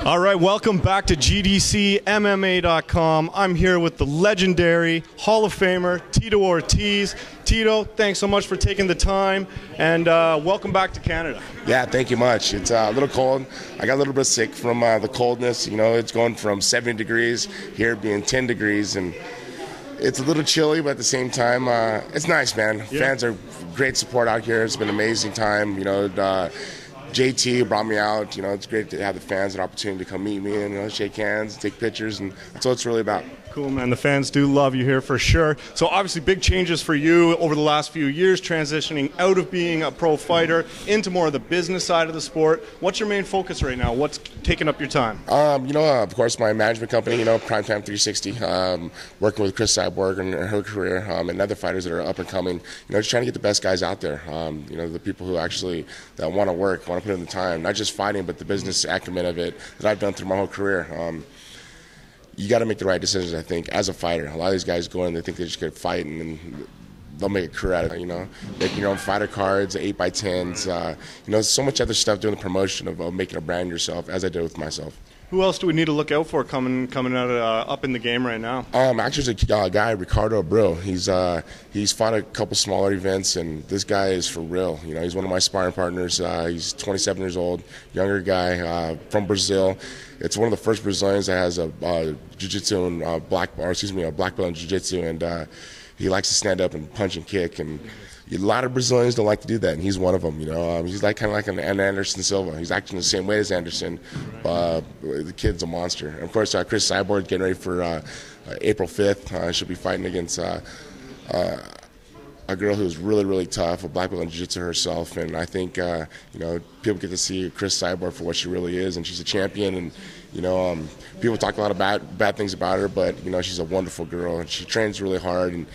All right, welcome back to GDCMMA.com. I'm here with the legendary Hall of Famer, Tito Ortiz. Tito, thanks so much for taking the time, and welcome back to Canada. Yeah, thank you much. It's a little cold. I got a little bit sick from the coldness. You know, it's going from 70 degrees here being 10 degrees, and it's a little chilly, but at the same time, it's nice, man. Yeah. Fans are great support out here. It's been an amazing time. You know, JT brought me out. You know, it's great to have the fans an opportunity to come meet me and, you know, shake hands, take pictures, and that's what it's really about. Cool, man. The fans do love you here for sure. So obviously big changes for you over the last few years, transitioning out of being a pro fighter into more of the business side of the sport. What's your main focus right now? What's taking up your time? You know, of course, my management company, you know, Primetime 360, working with Chris Cyborg and her career, and other fighters that are up and coming, you know, just trying to get the best guys out there. You know, the people who actually that want to work, want to put in the time, not just fighting, but the business acumen of it that I've done through my whole career. You got to make the right decisions, I think, as a fighter. A lot of these guys go in, they think they just get fighting, and they'll make a career out of it, you know. Making your own fighter cards, 8x10s, you know, so much other stuff doing the promotion of making a brand yourself, as I did with myself. Who else do we need to look out for coming out up in the game right now? Actually, there's a guy, Ricardo Abreu. He's fought a couple smaller events, and this guy is for real. You know, he's one of my sparring partners. He's 27 years old, younger guy from Brazil. It's one of the first Brazilians that has a jiu-jitsu and a black belt in jiu-jitsu, and he likes to stand up and punch and kick, and a lot of Brazilians don't like to do that, and he's one of them. You know, he's like kind of like an Anderson Silva. He's acting the same way as Anderson. The kid's a monster. And of course, Chris Cyborg getting ready for April 5th. She'll be fighting against a girl who's really, really tough, a black belt in jiu-jitsu herself. And I think you know, people get to see Chris Cyborg for what she really is, and she's a champion. And you know, people talk a lot of bad things about her, but you know, she's a wonderful girl, and she trains really hard.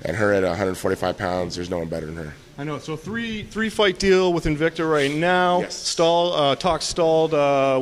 And her at 145 pounds, there's no one better than her. I know. So three fight deal with Invicta right now. Yes. Talks stalled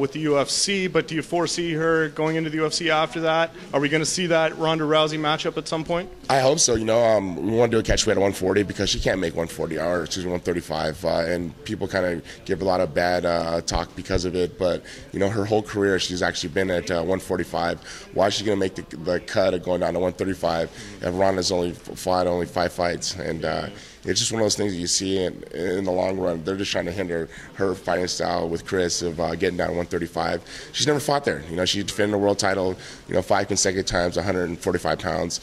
with the UFC, but do you foresee her going into the UFC after that? Are we going to see that Ronda Rousey matchup at some point? I hope so. You know, we want to do a catchweight at 140 because she can't make 135, and people kind of give a lot of bad talk because of it. But you know, her whole career, she's actually been at 145. Why is she going to make the cut of going down to 135 if Ronda's only fought 5 fights? And it's just one of those things that you see in the long run. They're just trying to hinder her fighting style with Chris of getting down to 135. She's never fought there. You know, she defended the world title, you know, 5 consecutive times, 145 pounds.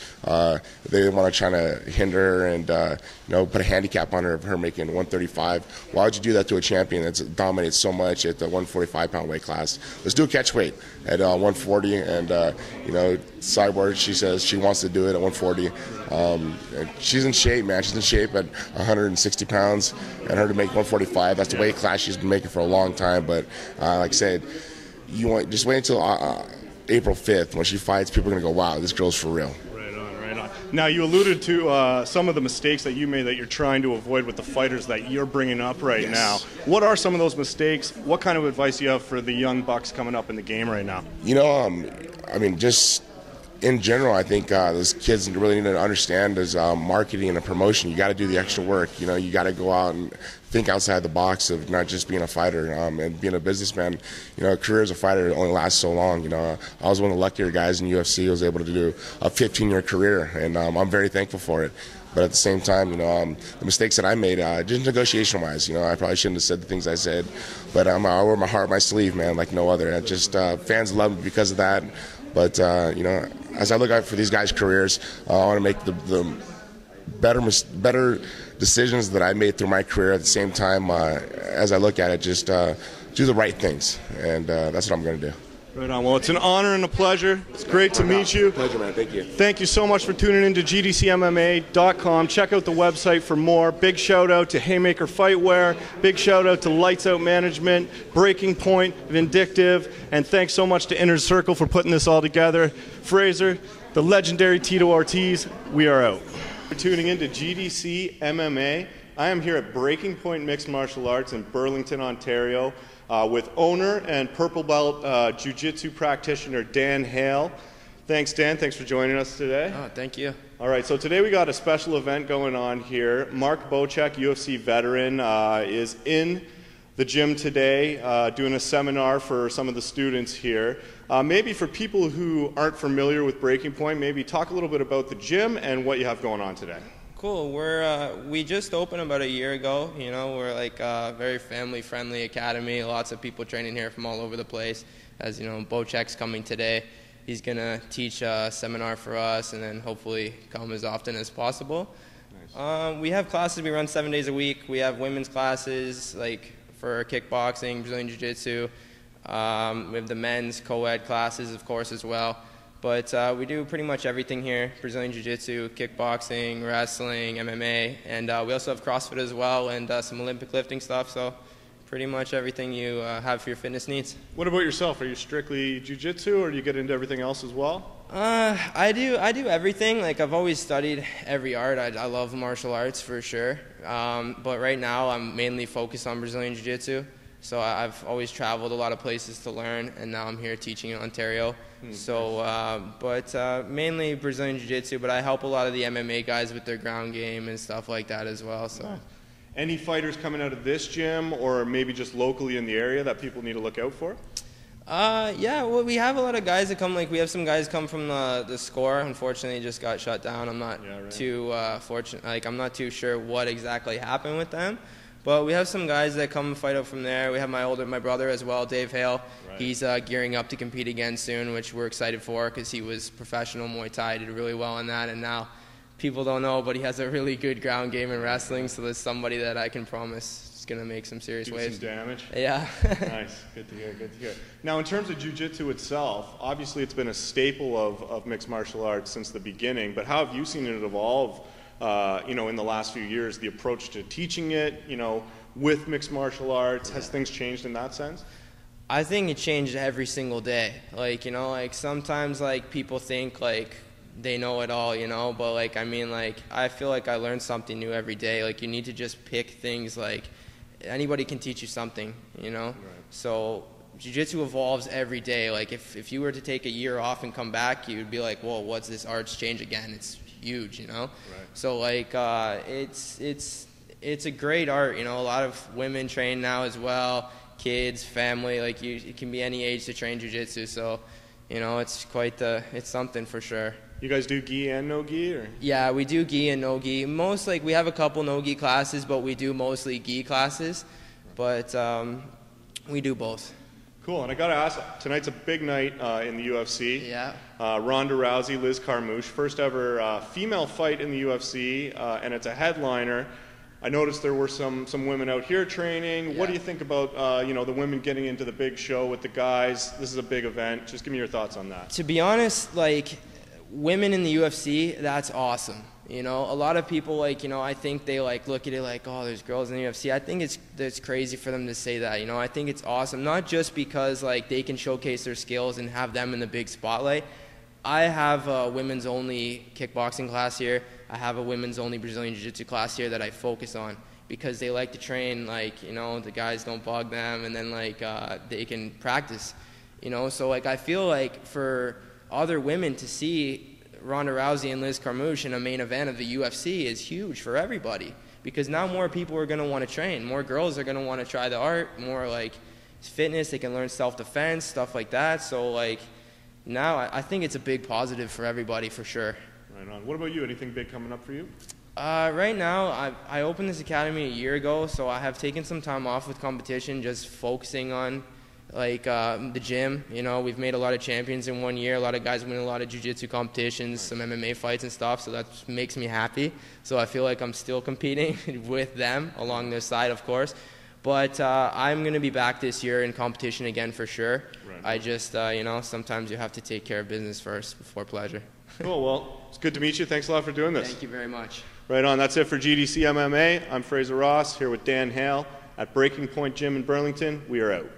They want to try to hinder her and, you know, put a handicap on her of her making 135. Why would you do that to a champion that's dominated so much at the 145-pound weight class? Let's do a catch weight at 140. And, you know, Cyborg, she says she wants to do it at 140. And she's in shape, man. She's in shape at 160 pounds, and her to make 145, that's the weight class she's been making for a long time. But like I said, just wait until April 5th when she fights. People are going to go, wow, this girl's for real. Right on. Now, you alluded to some of the mistakes that you made that you're trying to avoid with the fighters that you're bringing up right now. What are some of those mistakes? What kind of advice do you have for the young bucks coming up in the game right now? You know, I mean, just in general, I think those kids really need to understand is marketing and promotion. You got to do the extra work. You know, you got to go out and think outside the box of not just being a fighter and being a businessman. You know, a career as a fighter only lasts so long. You know, I was one of the luckier guys in UFC who was able to do a 15-year career, and I'm very thankful for it. But at the same time, you know, the mistakes that I made, just negotiation-wise, you know, I probably shouldn't have said the things I said. But I wear my heart on my sleeve, man, like no other. Fans love me because of that. But, you know, as I look out for these guys' careers, I want to make the better decisions that I made through my career. At the same time, as I look at it, just do the right things. And that's what I'm going to do. Right on. Well, it's an honor and a pleasure. It's great to meet you. Pleasure, man. Thank you. Thank you so much for tuning in to GDCMMA.com. Check out the website for more. Big shout out to Haymaker Fightwear. Big shout out to Lights Out Management, Breaking Point, Vindictive, and thanks so much to Inner Circle for putting this all together. Fraser, the legendary Tito Ortiz, we are out. For tuning in to GDCMMA. I am here at Breaking Point Mixed Martial Arts in Burlington, Ontario. With owner and purple belt jiu-jitsu practitioner Dan Hale. Thanks, Dan. Thanks for joining us today. Oh, thank you. All right, so today we got a special event going on here. Mark Bocek, UFC veteran, is in the gym today, doing a seminar for some of the students here. Maybe for people who aren't familiar with Breaking Point, maybe talk a little bit about the gym and what you have going on today. Cool. We just opened about a year ago. You know, we're like a very family-friendly academy. Lots of people training here from all over the place. As you know, Bocek's coming today. He's gonna teach a seminar for us, and then hopefully come as often as possible. Nice. We have classes we run 7 days a week. We have women's classes like for kickboxing, Brazilian Jiu-Jitsu. We have the men's co-ed classes, of course, as well. But we do pretty much everything here: Brazilian Jiu-Jitsu, kickboxing, wrestling, MMA, and we also have CrossFit as well, and some Olympic lifting stuff. So pretty much everything you have for your fitness needs. What about yourself? Are you strictly Jiu-Jitsu, or do you get into everything else as well? I do everything. Like, I've always studied every art. I love martial arts for sure. But right now I'm mainly focused on Brazilian Jiu-Jitsu. So I've always traveled a lot of places to learn, and now I'm here teaching in Ontario. So, mainly Brazilian Jiu-Jitsu, but I help a lot of the MMA guys with their ground game and stuff like that as well. So. Nice. Any fighters coming out of this gym, or maybe just locally in the area, that people need to look out for? Yeah, well, we have a lot of guys that come. Like, we have some guys come from the Score. Unfortunately, it just got shut down. I'm not too fortunate. Like, I'm not too sure what exactly happened with them. But we have some guys that come and fight out from there. We have my brother as well, Dave Hale. Right. He's gearing up to compete again soon, which we're excited for because he was professional Muay Thai, did really well in that, and now people don't know, but he has a really good ground game in wrestling, so there's somebody that I can promise is going to make some serious waves. Some damage? Yeah. Nice. Good to hear, good to hear. Now, in terms of Jiu-Jitsu itself, obviously it's been a staple of mixed martial arts since the beginning, but how have you seen it evolve in the last few years, the approach to teaching it, with mixed martial arts? Has things changed in that sense? I think it changed every single day. Like, sometimes, people think, they know it all, but, I feel like I learn something new every day. Like, you need to just pick things, anybody can teach you something, Right. So Jiu-Jitsu evolves every day. Like, if you were to take a year off and come back, you'd be like, whoa, what's this arts change again? It's huge, Right. So it's a great art, a lot of women train now as well, kids, family, it can be any age to train Jiu-Jitsu, so it's it's something for sure. You guys do gi and no gi, or? Yeah, we do gi and no gi. Most, we have a couple no gi classes, but we do mostly gi classes, but we do both. Cool, and I gotta ask, tonight's a big night in the UFC. Yeah. Ronda Rousey, Liz Carmouche, first ever female fight in the UFC, and it's a headliner. I noticed there were some women out here training. Yeah. What do you think about the women getting into the big show with the guys? This is a big event. Just give me your thoughts on that. To be honest, women in the UFC, that's awesome. A lot of people, I think they, look at it oh, there's girls in the UFC. I think it's crazy for them to say that, I think it's awesome, not just because, they can showcase their skills and have them in the big spotlight. I have a women's only kickboxing class here. I have a women's only Brazilian Jiu-Jitsu class here that I focus on because they like to train, the guys don't bug them, and then, they can practice, So, I feel for other women to see Ronda Rousey and Liz Carmouche in a main event of the UFC is huge for everybody because now more people are going to want to train. More girls are going to want to try the art, more fitness, they can learn self-defense, stuff like that. So now I think it's a big positive for everybody for sure. Right on. What about you? Anything big coming up for you? Right now, I opened this academy a year ago, so I have taken some time off with competition, just focusing on the gym. We've made a lot of champions in 1 year. A lot of guys win a lot of jiu-jitsu competitions, some MMA fights and stuff, so that makes me happy. So I feel like I'm still competing with them along their side, of course. But I'm going to be back this year in competition again for sure. Right. I just, sometimes you have to take care of business first before pleasure. Cool. Well, it's good to meet you. Thanks a lot for doing this. Thank you very much. Right on. That's it for GDCMMA. I'm Fraser Ross here with Dan Hale at Breaking Point Gym in Burlington. We are out.